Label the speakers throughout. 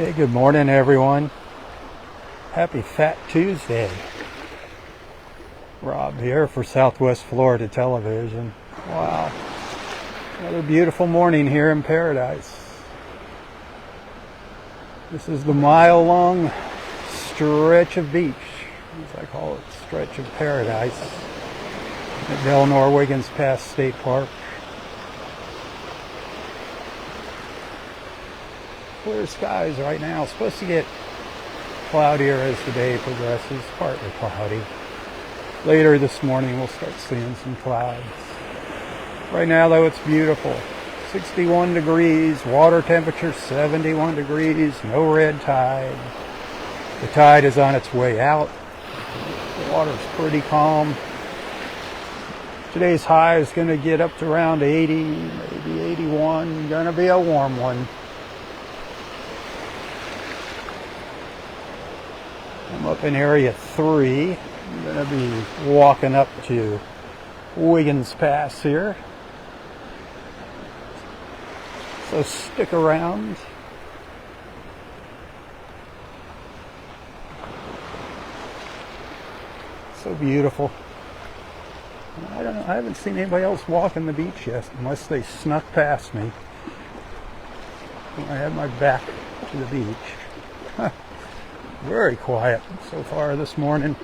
Speaker 1: Hey, good morning, everyone. Happy Fat Tuesday. Robb here for Southwest Florida Television. Wow. Another beautiful morning here in paradise. This is the mile-long stretch of beach, as I call it, stretch of paradise, at Wiggins Pass State Park. Clear skies right now. Supposed to get cloudier as the day progresses, partly cloudy. Later this morning we'll start seeing some clouds. Right now though it's beautiful. 61 degrees, water temperature 71 degrees, no red tide. The tide is on its way out. The water's pretty calm. Today's high is going to get up to around 80, maybe 81. Going to be a warm one. I'm up in area 3. I'm going to be walking up to Wiggins Pass here. So stick around. So beautiful. I don't know, I haven't seen anybody else walking the beach yet, unless they snuck past me. I have my back to the beach. Very quiet so far this morning.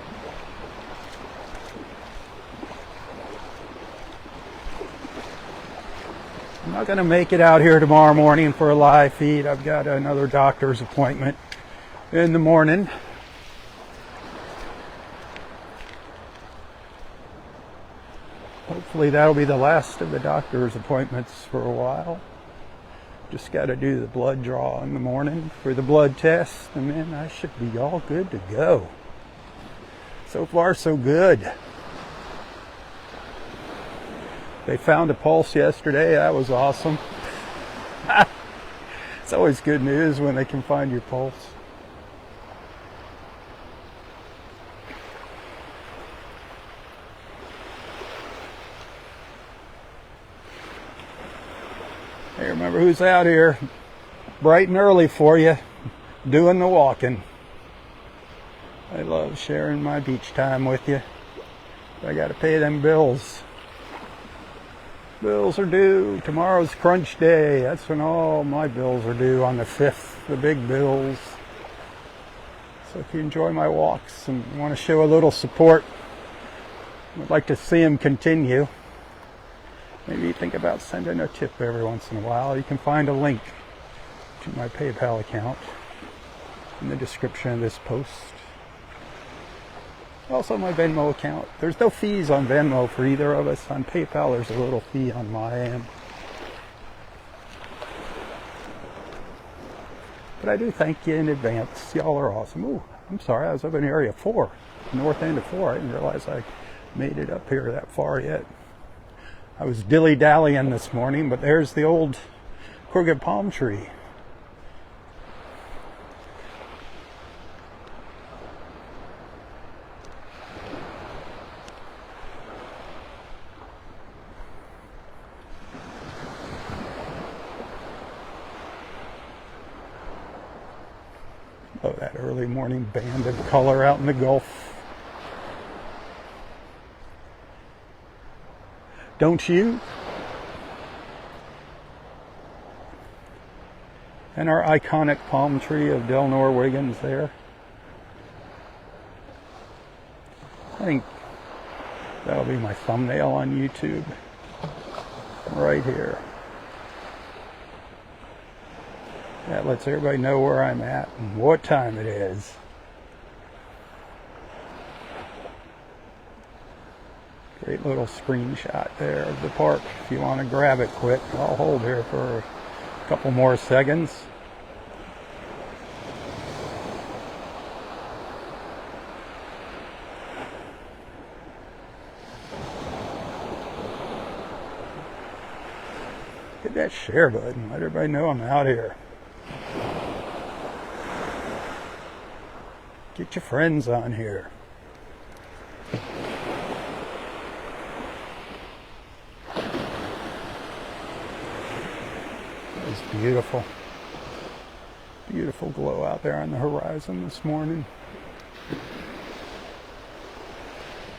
Speaker 1: I'm not going to make it out here tomorrow morning for a live feed. I've got another doctor's appointment in the morning. Hopefully that'll be the last of the doctor's appointments for a while. Just got to do the blood draw in the morning for the blood test, and then I should be all good to go. So far, so good. They found a pulse yesterday. That was awesome. It's always good news when they can find your pulse. Hey, remember who's out here bright and early for you, doing the walking. I love sharing my beach time with you. I got to pay them bills. Bills are due. Tomorrow's crunch day. That's when all my bills are due, on the 5th, the big bills. So if you enjoy my walks and want to show a little support, would like to see them continue, maybe think about sending a tip every once in a while. You can find a link to my PayPal account in the description of this post. Also my Venmo account. There's no fees on Venmo for either of us. On PayPal there's a little fee on my end. But I do thank you in advance. Y'all are awesome. Ooh, I'm sorry, I was up in area 4, north end of 4. I didn't realize I made it up here that far yet. I was dilly-dallying this morning, but there's the old crooked palm tree. Oh, that early morning band of color out in the Gulf. Don't you? And our iconic palm tree of Wiggins there. I think that'll be my thumbnail on YouTube. Right here. That lets everybody know where I'm at and what time it is. Great little screenshot there of the park. If you want to grab it quick, I'll hold here for a couple more seconds. Hit that share button. Let everybody know I'm out here. Get your friends on here. It's beautiful. Beautiful glow out there on the horizon this morning.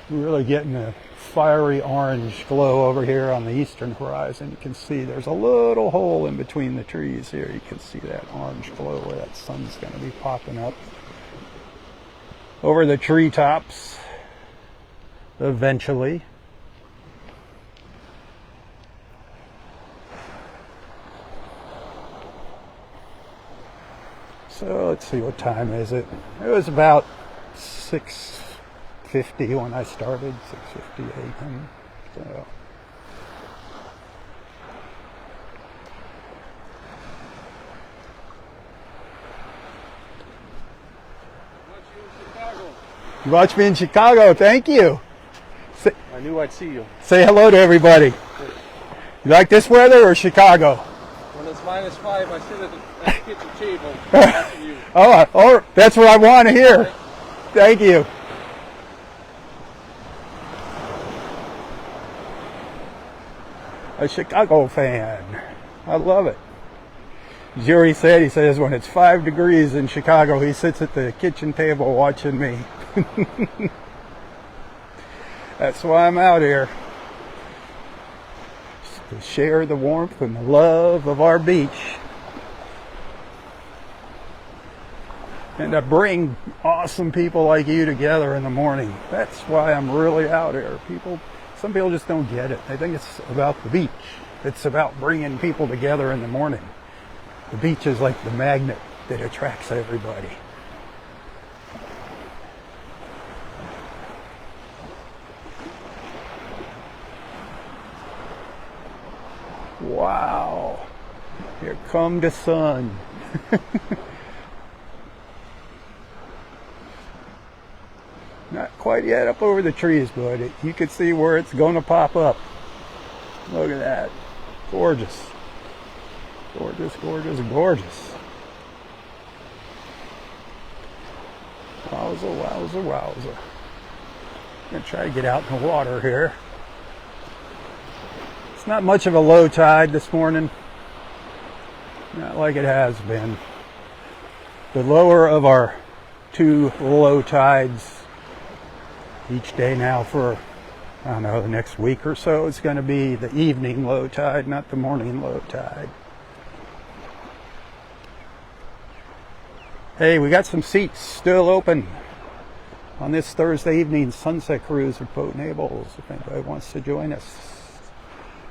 Speaker 1: Really getting a fiery orange glow over here on the eastern horizon. You can see there's a little hole in between the trees here. You can see that orange glow where that sun's going to be popping up over the treetops eventually. So let's see, what time is it? It was about 6:50 when I started, 6:58. So you watch me in Chicago, thank you.
Speaker 2: I knew I'd see you.
Speaker 1: Say hello to everybody. You like this weather or Chicago?
Speaker 2: When it's -5, I sit at the kitchen table watching you.
Speaker 1: Oh, that's what I want to hear. Thank you. A Chicago fan. I love it. Jerry said, he says when it's 5 degrees in Chicago, he sits at the kitchen table watching me. That's why I'm out here. Just to share the warmth and the love of our beach. And to bring awesome people like you together in the morning. That's why I'm really out here. Some people just don't get it. They think it's about the beach. It's about bringing people together in the morning. The beach is like the magnet that attracts everybody. Wow. Here come the sun. Not quite yet up over the trees, but you can see where it's going to pop up. Look at that. Gorgeous. Gorgeous, gorgeous, gorgeous. Wowza, wowza, wowza. I'm going to try to get out in the water here. It's not much of a low tide this morning. Not like it has been. The lower of our 2 low tides each day now for, I don't know, the next week or so, it's going to be the evening low tide, not the morning low tide. Hey, we got some seats still open on this Thursday evening sunset cruise at Boat Naples. If anybody wants to join us,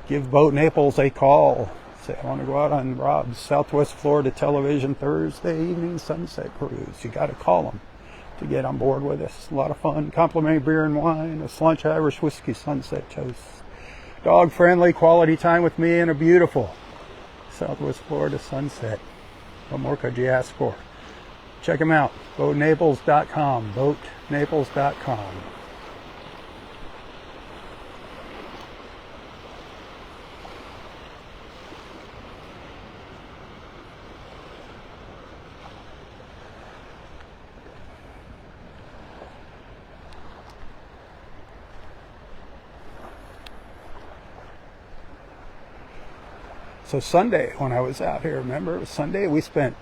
Speaker 1: give Boat Naples a call. Say, I want to go out on Robb's Southwest Florida Television Thursday evening sunset cruise. You got to call them to get on board with us. A lot of fun. Complimentary beer and wine, a Slunch Irish whiskey sunset toast. Dog friendly, quality time with me, and a beautiful Southwest Florida sunset. What more could you ask for? Check them out. BoatNaples.com. BoatNaples.com. So Sunday, when I was out here, remember, it was Sunday, we spent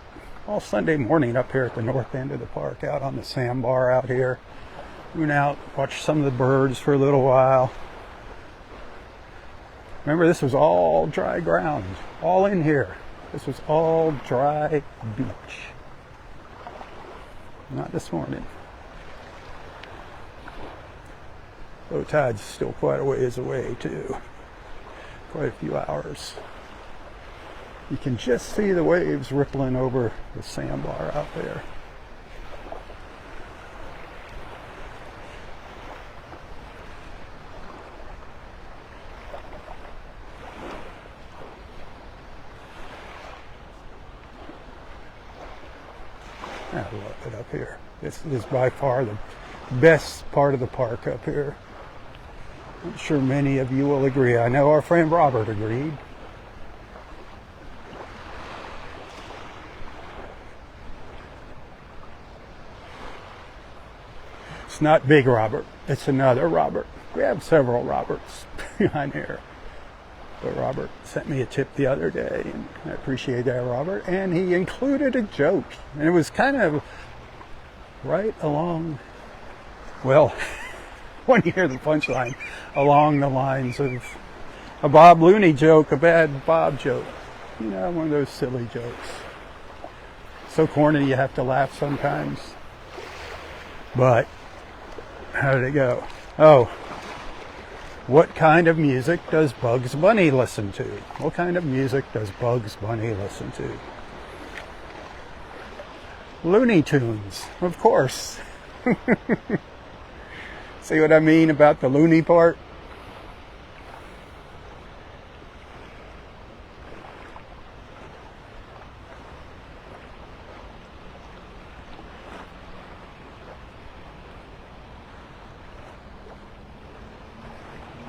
Speaker 1: all Sunday morning up here at the north end of the park, out on the sandbar out here. We went out, watched some of the birds for a little while. Remember, this was all dry ground, all in here. This was all dry beach. Not this morning. Low tide's still quite a ways away, too. Quite a few hours. You can just see the waves rippling over the sandbar out there. I love it up here. This is by far the best part of the park up here. I'm sure many of you will agree. I know our friend Robert agreed. It's not Big Robert. It's another Robert. We have several Roberts behind here. But Robert sent me a tip the other day, and I appreciate that, Robert. And he included a joke, and it was kind of right along, well, when you hear the punchline, along the lines of a Bob Looney joke, a bad Bob joke. You know, one of those silly jokes. So corny you have to laugh sometimes. But, how did it go? Oh, what kind of music does Bugs Bunny listen to? What kind of music does Bugs Bunny listen to? Looney Tunes, of course. See what I mean about the loony part?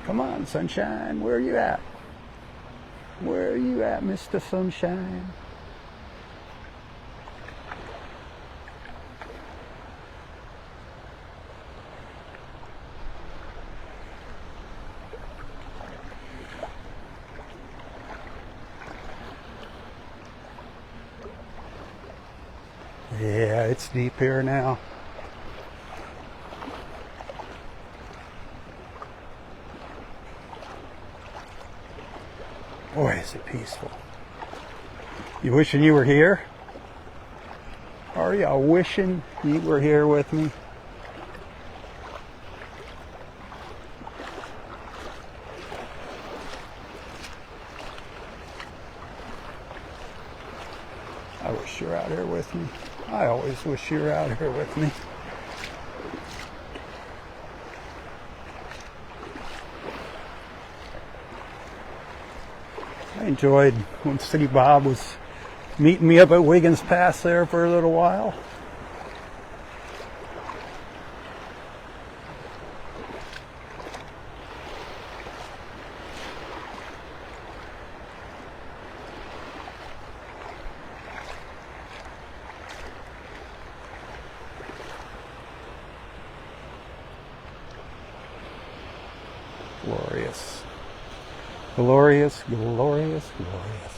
Speaker 1: Come on, sunshine, where are you at? Where are you at, Mr. Sunshine? Yeah, it's deep here now. Boy, is it peaceful. You wishing you were here? Are you wishing you were here with me? I wish you were out here with me. I always wish you were out here with me. I enjoyed when City Bob was meeting me up at Wiggins Pass there for a little while. Glorious. Glorious, glorious, glorious.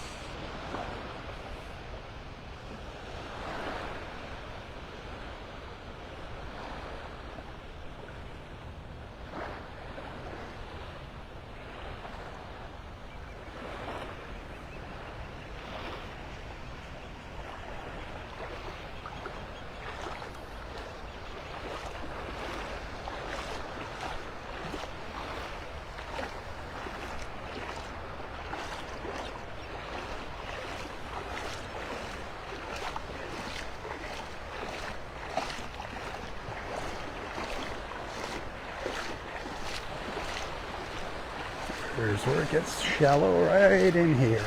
Speaker 1: Here's where it gets shallow right in here.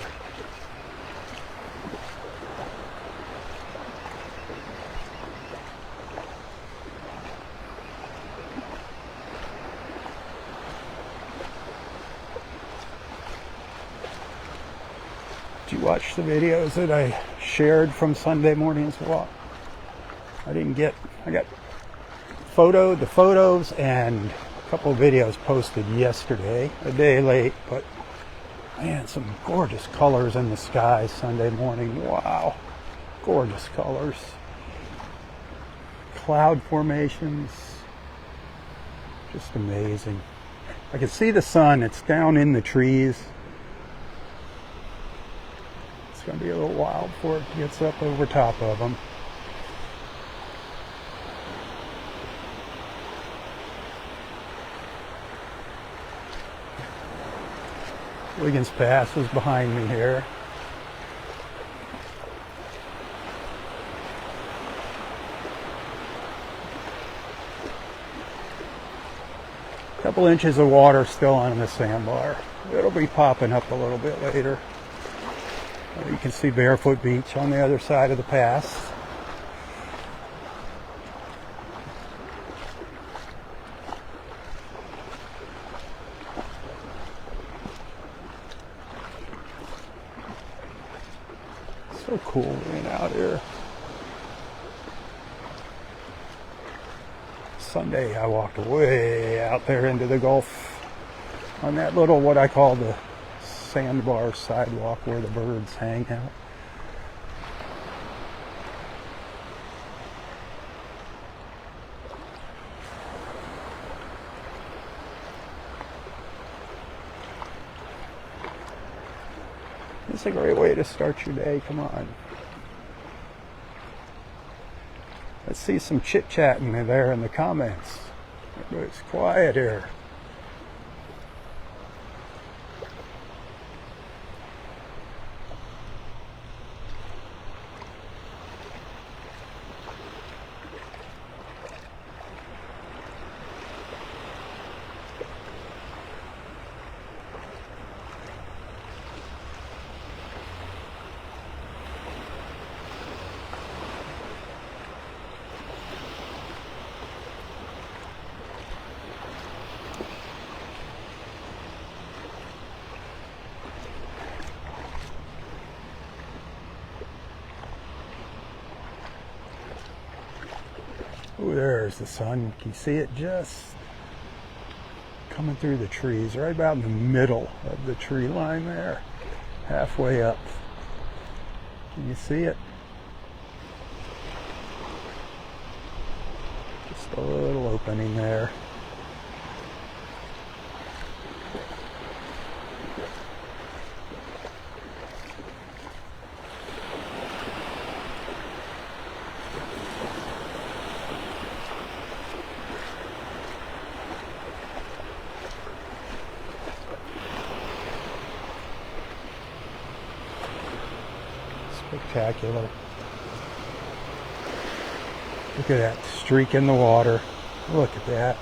Speaker 1: Did you watch the videos that I shared from Sunday morning's walk? I got the photos and couple of videos posted yesterday, a day late, but man, some gorgeous colors in the sky Sunday morning. Wow, gorgeous colors. Cloud formations, just amazing. I can see the sun, it's down in the trees. It's going to be a little while before it gets up over top of them. Wiggins Pass is behind me here. A couple inches of water still on the sandbar. It'll be popping up a little bit later. You can see Barefoot Beach on the other side of the pass. So cool being out here. Sunday I walked way out there into the Gulf on that little, what I call the sandbar sidewalk where the birds hang out. It's a great way to start your day. Come on. Let's see some chit-chatting there in the comments. Everybody's quiet here. Oh, there's the sun. Can you see it just coming through the trees, right about in the middle of the tree line there, halfway up. Can you see it? Just a little opening there. Spectacular. Look at that streak in the water. Look at that.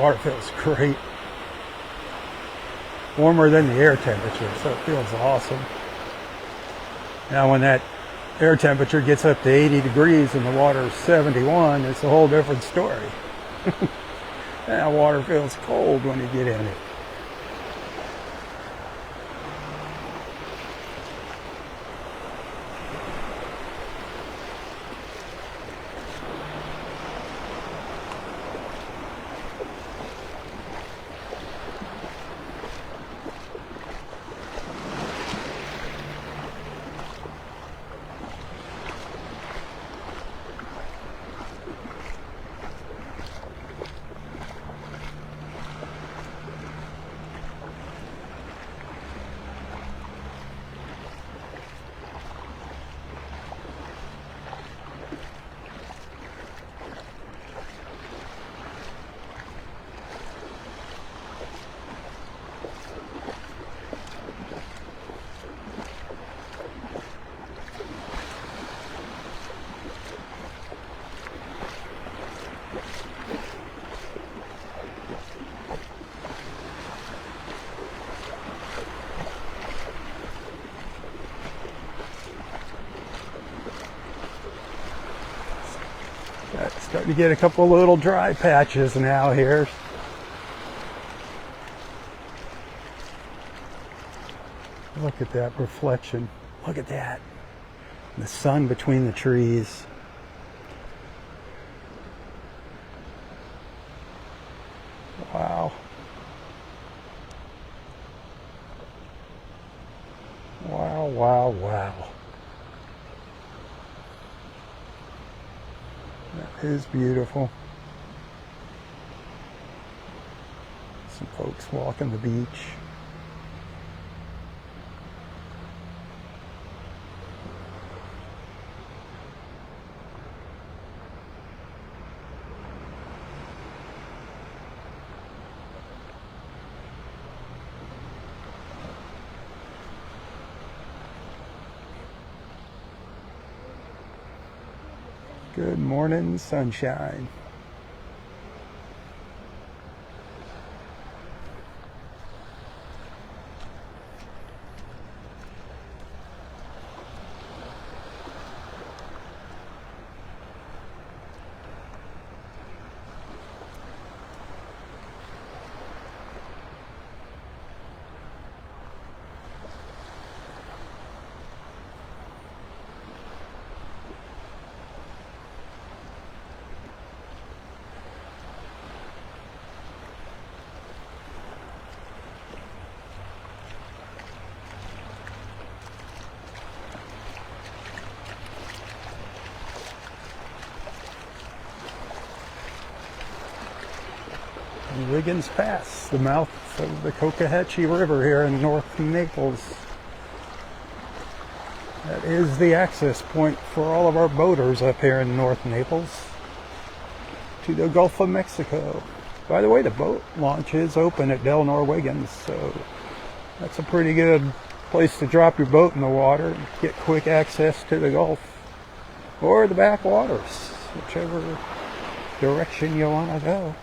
Speaker 1: Water feels great. Warmer than the air temperature, so it feels awesome. Now when that air temperature gets up to 80 degrees and the water is 71, it's a whole different story. Now water feels cold when you get in it. Starting to get a couple little dry patches now here. Look at that reflection. Look at that. The sun between the trees. Wow. Wow, wow, wow. That is beautiful. Some folks walking the beach. Good morning, sunshine. Wiggins Pass, the mouth of the Cocohatchee River here in North Naples. That is the access point for all of our boaters up here in North Naples to the Gulf of Mexico. By the way, the boat launch is open at Del Nor Wiggins, so that's a pretty good place to drop your boat in the water and get quick access to the Gulf or the backwaters, whichever direction you want to go.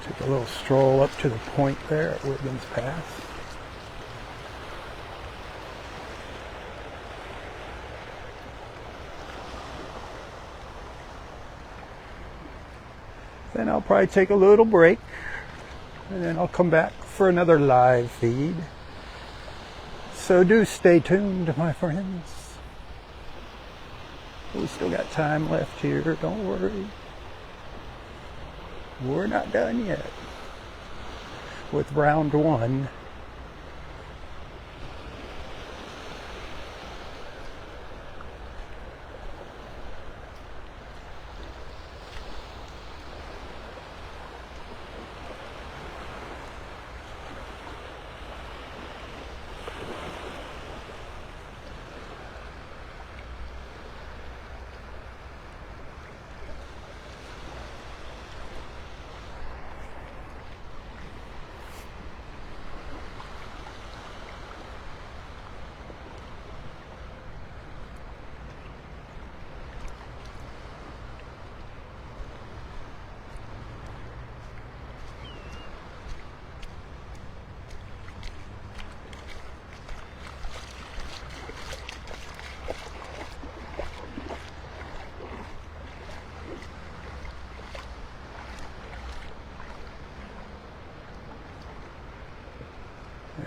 Speaker 1: Took a little stroll up to the point there at Wiggins Pass. Then I'll probably take a little break, and then I'll come back for another live feed. So do stay tuned, my friends. We still got time left here, don't worry. We're not done yet with round one.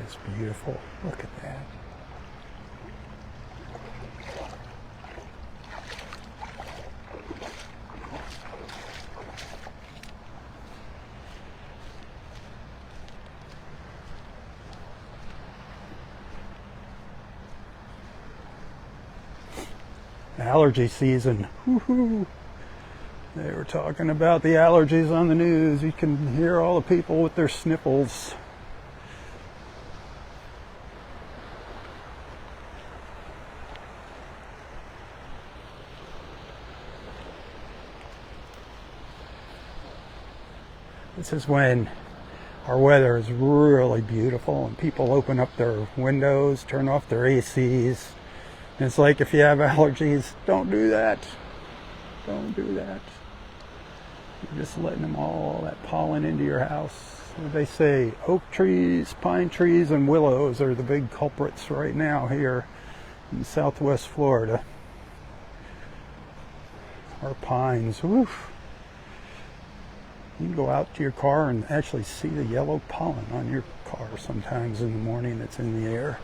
Speaker 1: It's beautiful. Look at that. Allergy season. Woohoo! They were talking about the allergies on the news. You can hear all the people with their sniffles. This is when our weather is really beautiful and people open up their windows, turn off their ACs. And it's like, if you have allergies, don't do that. Don't do that. You're just letting them all that pollen into your house. They say oak trees, pine trees, and willows are the big culprits right now here in Southwest Florida. Or pines. Woof. You can go out to your car and actually see the yellow pollen on your car sometimes in the morning that's in the air.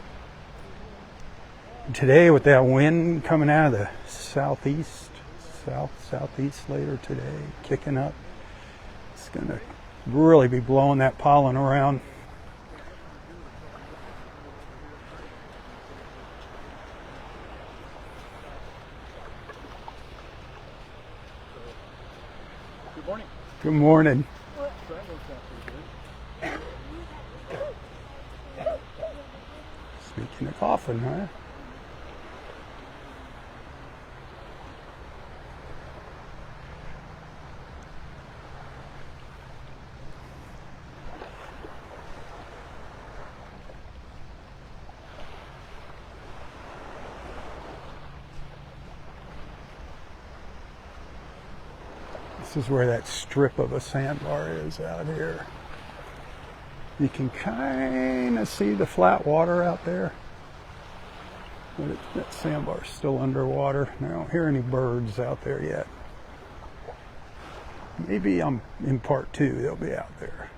Speaker 1: Today with that wind coming out of the southeast, southeast later today, kicking up, it's going to really be blowing that pollen around.
Speaker 2: Good morning.
Speaker 1: Good morning. Speaking of coughing, huh? This is where that strip of a sandbar is out here. You can kind of see the flat water out there. But that sandbar's still underwater. I don't hear any birds out there yet. Maybe in part 2 they'll be out there.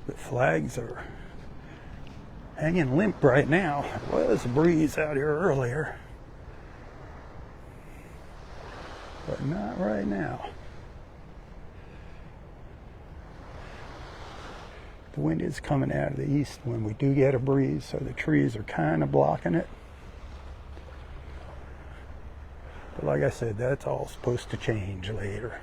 Speaker 1: The flags are hanging limp right now. There was a breeze out here earlier, but not right now. The wind is coming out of the east when we do get a breeze, so the trees are kind of blocking it. But like I said, that's all supposed to change later.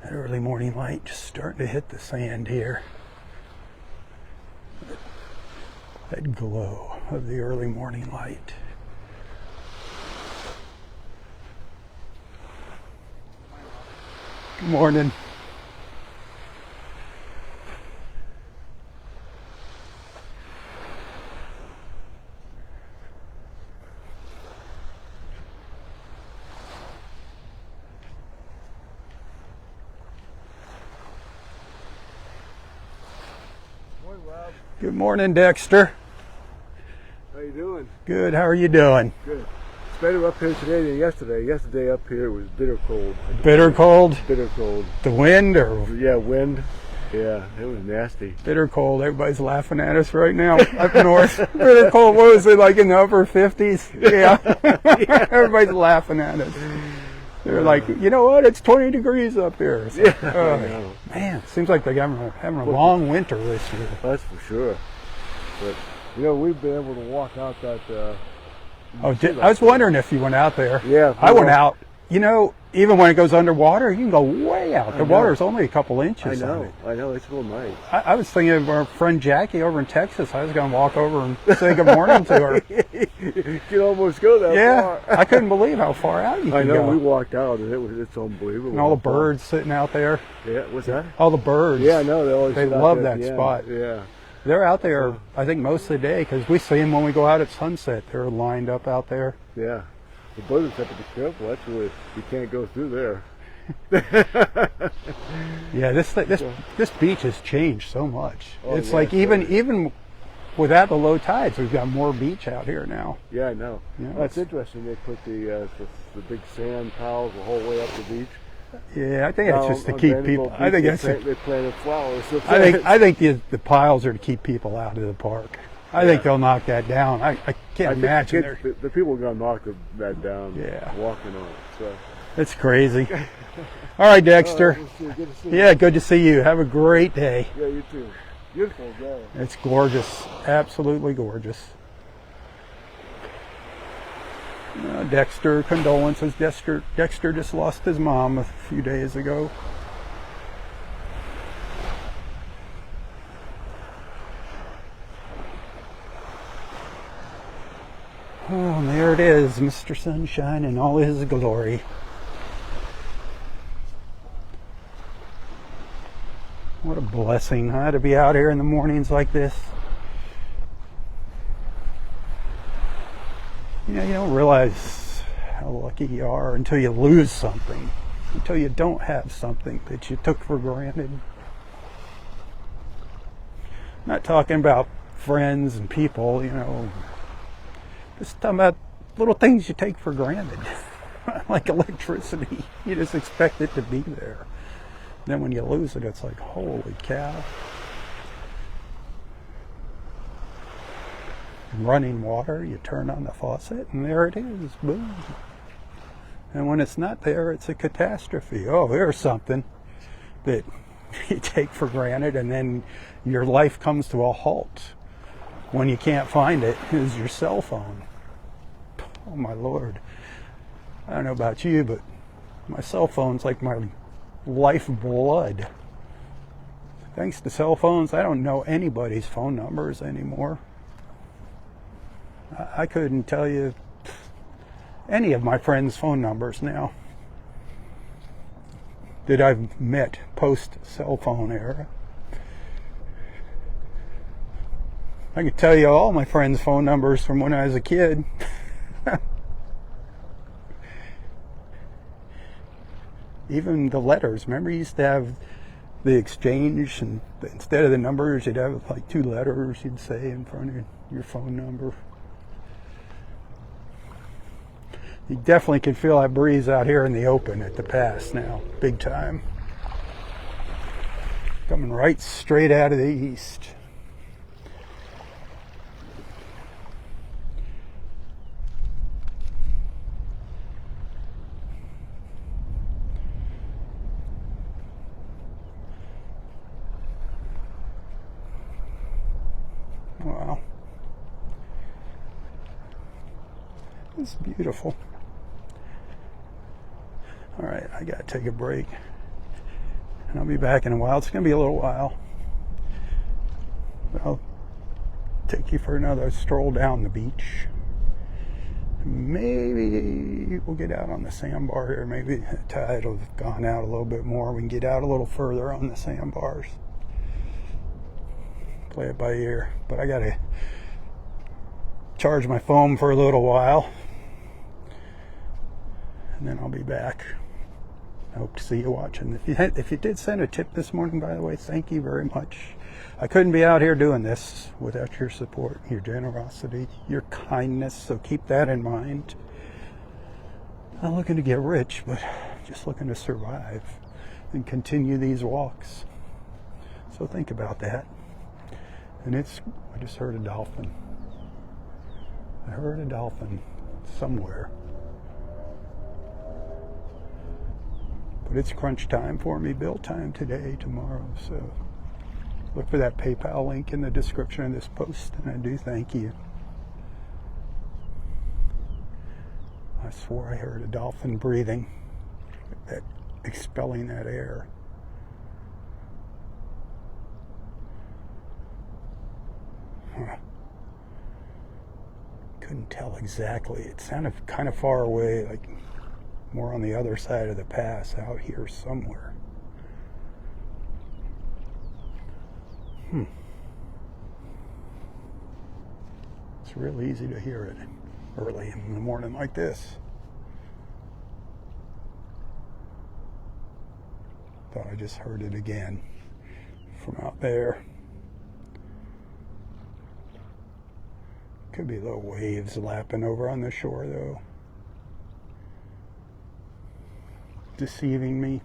Speaker 1: That early morning light just starting to hit the sand here. That glow of the early morning light. Good morning.
Speaker 2: Rob.
Speaker 1: Good morning, Dexter.
Speaker 2: How you doing?
Speaker 1: Good. How are you doing?
Speaker 2: Good. It's better up here today than yesterday. Yesterday up here was bitter cold.
Speaker 1: Bitter cold?
Speaker 2: Bitter cold.
Speaker 1: The wind or?
Speaker 2: Yeah, wind. Yeah, it was nasty.
Speaker 1: Bitter cold. Everybody's laughing at us right now up north. Bitter cold. What was it, like in the upper 50s? Yeah. Everybody's laughing at us. They're like, you know what? It's 20 degrees up here. So, man, it seems like they're having a long winter this year.
Speaker 2: That's for sure. But, you know, we've been able to walk out that...
Speaker 1: I was wondering if you went out there.
Speaker 2: Yeah.
Speaker 1: I went out. You know, even when it goes underwater, you can go way out. The water's only a couple inches.
Speaker 2: I know.
Speaker 1: On it.
Speaker 2: I know. It's real nice.
Speaker 1: I was thinking of our friend Jackie over in Texas. I was going to walk over and say good morning to her.
Speaker 2: You can almost go that far.
Speaker 1: I couldn't believe how far out you can go.
Speaker 2: I know. We walked out and it's unbelievable.
Speaker 1: And all the birds sitting out there.
Speaker 2: Yeah. What's that?
Speaker 1: All the birds.
Speaker 2: Yeah, I know.
Speaker 1: They love that spot.
Speaker 2: Yeah.
Speaker 1: They're out there, I think, most of the day because we see them when we go out at sunset. They're lined up out there.
Speaker 2: Yeah. The birds have to be careful. That's really, you can't go through there.
Speaker 1: Yeah, this beach has changed so much.
Speaker 2: Oh,
Speaker 1: it's
Speaker 2: yeah,
Speaker 1: like even without the low tides, we've got more beach out here now.
Speaker 2: Yeah, I know.
Speaker 1: You know,
Speaker 2: that's interesting. They put the big sand piles the whole way up the beach.
Speaker 1: Yeah, I think it's just to keep people. I think
Speaker 2: they planted flowers.
Speaker 1: I think the piles are to keep people out of the park. I think they'll knock that down. I can't imagine
Speaker 2: the people are going to knock that down.
Speaker 1: Yeah,
Speaker 2: walking on it. So
Speaker 1: it's crazy. All right, Dexter.
Speaker 2: Good to see you.
Speaker 1: Yeah, good to see you. Have a great day.
Speaker 2: Yeah, you too. Beautiful day.
Speaker 1: It's gorgeous. Absolutely gorgeous. Dexter, condolences. Dexter just lost his mom a few days ago. Oh, and there it is, Mr. Sunshine in all his glory. What a blessing, huh, to be out here in the mornings like this. You know, you don't realize how lucky you are until you lose something, until you don't have something that you took for granted. I'm not talking about friends and people, you know. Just talking about little things you take for granted, like electricity. You just expect it to be there. Then when you lose it, it's like, holy cow. Running water, you turn on the faucet, and there it is, boom. And when it's not there, it's a catastrophe. Oh, there's something that you take for granted, and then your life comes to a halt. When you can't find it, is your cell phone. Oh my Lord. I don't know about you, but my cell phone's like my lifeblood. Thanks to cell phones, I don't know anybody's phone numbers anymore. I couldn't tell you any of my friends' phone numbers now that I've met post cell phone era. I can tell you all my friends' phone numbers from when I was a kid. Even the letters. Remember, you used to have the exchange, and instead of the numbers, you'd have like 2 letters you'd say in front of your phone number. You definitely can feel that breeze out here in the open at the pass now, big time. Coming right straight out of the east. Wow. It's beautiful. All right, I gotta take a break. And I'll be back in a while. It's gonna be a little while. I'll take you for another stroll down the beach. Maybe we'll get out on the sandbar here. Maybe the tide will have gone out a little bit more. We can get out a little further on the sandbars. Play it by ear. But I gotta charge my phone for a little while. And then I'll be back. I hope to see you watching. If you did send a tip this morning, by the way, thank you very much. I couldn't be out here doing this without your support, your generosity, your kindness, so keep that in mind. Not looking to get rich, but just looking to survive and continue these walks. So think about that. And I just heard a dolphin. I heard a dolphin somewhere. But it's crunch time for me, bill time today, tomorrow. So look for that PayPal link in the description of this post, and I do thank you. I swore I heard a dolphin breathing, expelling that air. Couldn't tell exactly. It sounded kind of far away, like more on the other side of the pass, out here somewhere. It's real easy to hear it early in the morning like this. Thought I just heard it again from out there. Could be little waves lapping over on the shore, though. Deceiving me.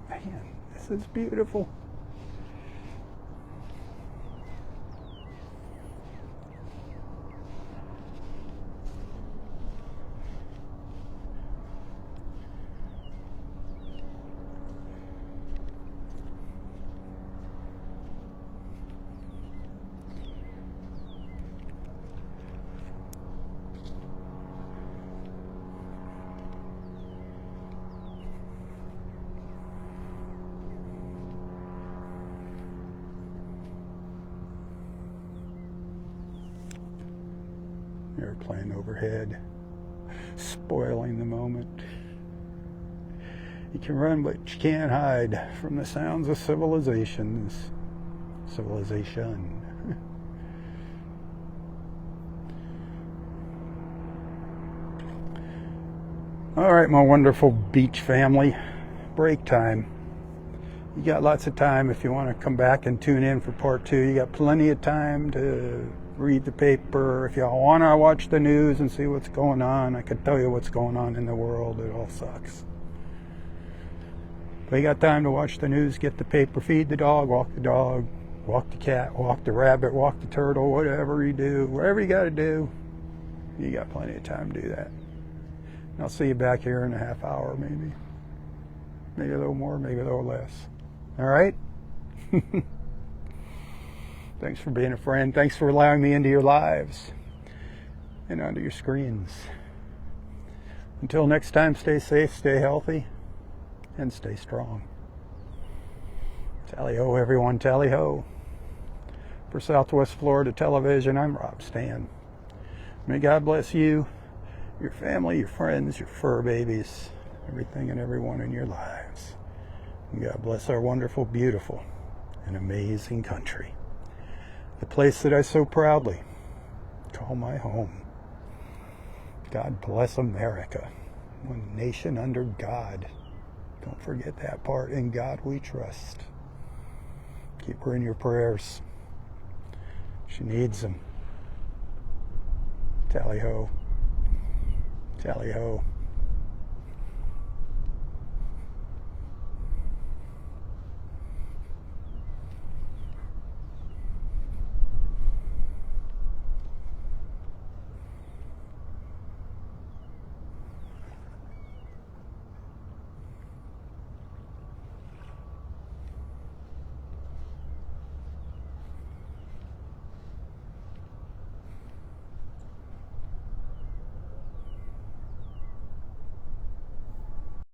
Speaker 1: Man, this is beautiful. Airplane overhead, spoiling the moment. You can run, but you can't hide from the sounds of civilization. All right, my wonderful beach family, break time. You got lots of time if you want to come back and tune in for part 2. You got plenty of time to read the paper. If you want to watch the news and see what's going on, I could tell you what's going on in the world. It all sucks. But you got time to watch the news, get the paper, feed the dog, walk the cat, walk the rabbit, walk the turtle, whatever you do, whatever you got to do, you got plenty of time to do that. And I'll see you back here in a half hour, maybe. Maybe a little more, maybe a little less. All right? Thanks for being a friend. Thanks for allowing me into your lives and onto your screens. Until next time, stay safe, stay healthy, and stay strong. Tally-ho, everyone, tally-ho. For Southwest Florida Television, I'm Robb Stan. May God bless you, your family, your friends, your fur babies, everything and everyone in your lives. And God bless our wonderful, beautiful, and amazing country. The place that I so proudly call my home. God bless America, one nation under God. Don't forget that part. In God we trust. Keep her in your prayers. She needs them. Tally-ho. Tally-ho.